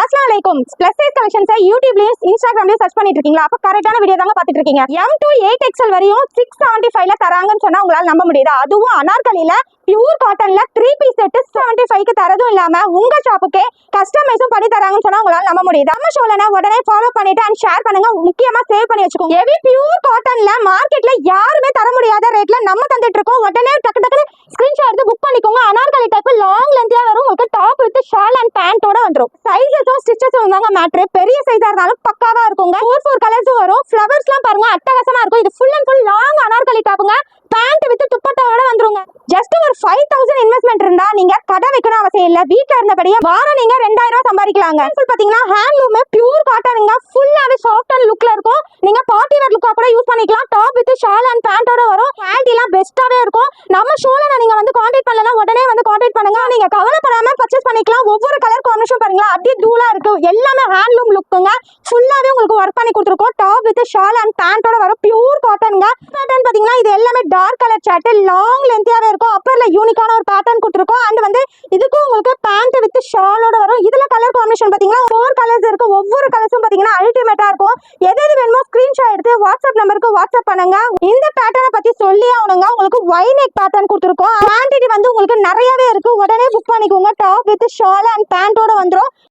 அஸ்ஸலாமு plus size collections யூடியூப்லயும் இன்ஸ்டாகிராம்லயும் search பண்ணிட்டு இருக்கீங்களா? அப்ப கரெக்டான வீடியோ தாங்க பாத்துட்டு இருக்கீங்க. M to 8XL வரையும் 675 ல தராங்கன்னு சொன்னா உங்களால நம்ப முடியுதா? அதுவும் அனார்கலில பியூர் காட்டன்ல 3 பீஸ் செட் 75 க்கு தரதும் இல்லாம உங்க ஷாப்புக்கே கஸ்டமைஸும் பண்ணி தராங்கன்னு சொன்னா உங்களால நம்ப முடியுது. நம்ம ஷோலனா உடனே ஃபாலோ பண்ணிட்டு அண்ட் ஷேர் பண்ணுங்க. முக்கியமா சேவ் பண்ணி வச்சுக்கோங்க. ஹெவி பியூர் காட்டன்ல மார்க்கெட்ல யாருமே தர முடியாத ரேட்ல நம்ம தந்துட்டு இருக்கோம். உடனே டக்கு டக்குனு ஸ்கிரீன்ஷாட் எடுத்து புக் பண்ணிக்கோங்க. அனார்கலி டைப் லாங் லென்த்தியா வரும். உங்களுக்கு டாப் வித் ஷால் அண்ட் பேண்டோட வந்துரும். சைஸஸும் ஸ்டிச்சஸும் தாங்க மேட்ரு. பெரிய சைஸா இருந்தாலும் பக்காவா இருக்குங்க. 4 கலர்ஸும் வரும். ஃப்ளவர்ஸ்லாம் பாருங்க அட்டகாசமா இருக்கும். இது full and full long anarkali டாப்புங்க. பேண்ட் வித் துப்பட்டாவோட வந்துருங்க. ஜஸ்ட் ஒரு 5000 இன்வெஸ்ட்மெண்ட் இருந்தா நீங்க கடை வைக்கணும் அவசியம் இல்ல. வீட்ல இருந்தபடியே வாரம் நீங்க 2000 ரூபாய் சம்பாதிக்கலாங்க. பாத்தீங்கன்னா ஹேண்ட்லூம் பியூர் காட்டனுங்க. ஃபுல்லாவே சாஃப்ட் அண்ட் லுக்ல இருக்கும். நீங்க பார்ட்டி வேர் லுக்கா கூட யூஸ் பண்ணிக்கலாம். டாப் வித் ஷால் அண்ட் பேண்டோட வரும். குவாலிட்டி எல்லாம் பெஸ்டாவே இருக்கும். நம்ம ஷோல நீங்க வந்து கான்டாக்ட் பண்ணலனா உடனே வந்து கான்டாக்ட் பண்ணுங்க. நீங்க கவலைப்படாம பர்ச்சேஸ் பண்ணிக்கலாம். ஒவ்வொரு கலர் காம்பினேஷன் பாருங்களா அப்படியே தூளா இருக்கு. எல்லாமே ஹேண்ட்லூம் லுக்குங்க. ஃபுல்லாவே உங்களுக்கு ஒர்க் பண்ணி கொடுத்துருக்கோம். டாப் வித் ஷால் அண்ட் பேண்டோட வரும். பியூர் காட்டனுங்க. பேட்டர்ன் பாத்தீங்கன்னா இது எல்லாமே டார்க் கலர் சார்ட் லாங் லென்த்தியாவே இருக்கும். அப்பர்ல யூனிக்கான ஒரு பேட்டர்ன் கொடுத்துருக்கோம். அண்ட் வந்து இதுக்கும் உங்களுக்கு பேண்ட் வித் ஷாலோட வரும். இதுல கலர் காம்பினேஷன் பாத்தீங்கன்னா 4 கலர்ஸ் இருக்கு. ஒவ்வொரு கலர்ஸும் பாத்தீங்கன்னா அல்டிமேட்டா இருக்கும். எது வேணுமோ ஸ்கிரீன்ஷாட் எடுத்து வாட்ஸ்அப் நம்பருக்கு வாட்ஸ்அப் பண்ணுங்க. இந்த பேட்டர்னை பத்தி சொல்லி ஆகணுங்க. உங்களுக்கு வைநெக் பேட்டர்ன் கொடுத்துருக்கோம். குவான்டிட்டி வந்து உங்களுக்கு நிறையவே இருக்கு. உடனே புக் பண்ணிக்கோங்க. டாப் வித் ஷால் அண்ட் பேண்டோட வந்துரும்.